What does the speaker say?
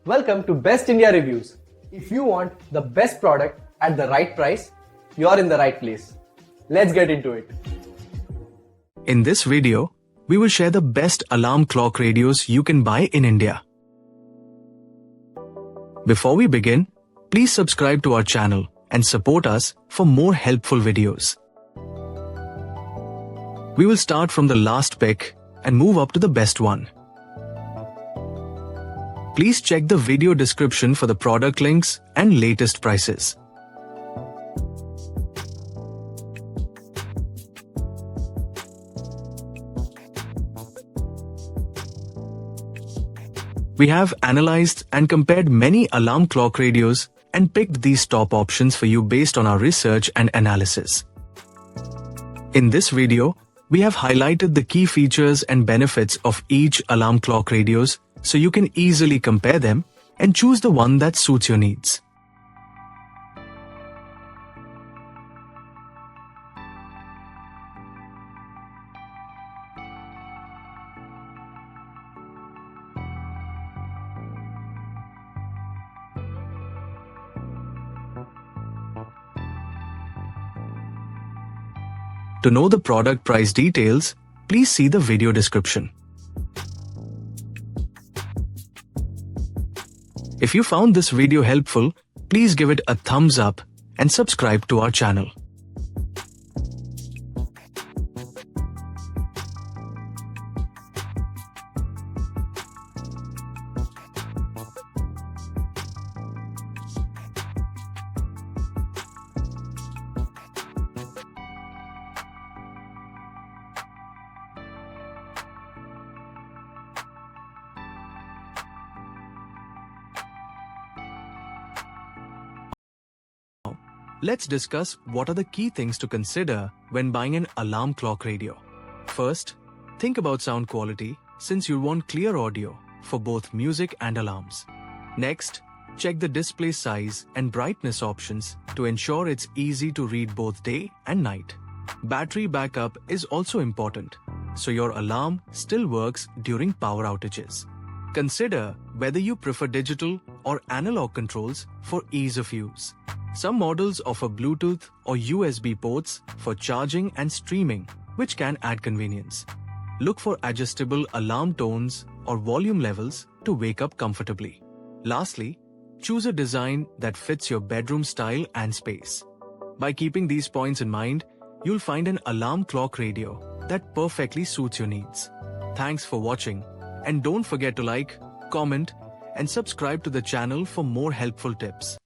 Welcome to Best India Reviews. If you want the best product at the right price, you're in the right place. Let's get into it. In this video, we will share the best alarm clock radios you can buy in India. Before we begin, please subscribe to our channel and support us for more helpful videos. We will start from the last pick and move up to the best one. Please check the video description for the product links and latest prices. We have analyzed and compared many alarm clock radios and picked these top options for you based on our research and analysis. In this video, we have highlighted the key features and benefits of each alarm clock radios so you can easily compare them and choose the one that suits your needs. To know the product price details, please see the video description. If you found this video helpful, please give it a thumbs up and subscribe to our channel. Let's discuss what are the key things to consider when buying an alarm clock radio. First, think about sound quality since you want clear audio for both music and alarms. Next, check the display size and brightness options to ensure it's easy to read both day and night. Battery backup is also important, so your alarm still works during power outages. Consider whether you prefer digital or analog controls for ease of use. Some models offer Bluetooth or USB ports for charging and streaming, which can add convenience. Look for adjustable alarm tones or volume levels to wake up comfortably. Lastly, choose a design that fits your bedroom style and space. By keeping these points in mind, you'll find an alarm clock radio that perfectly suits your needs. Thanks for watching, and don't forget to like, comment, and subscribe to the channel for more helpful tips.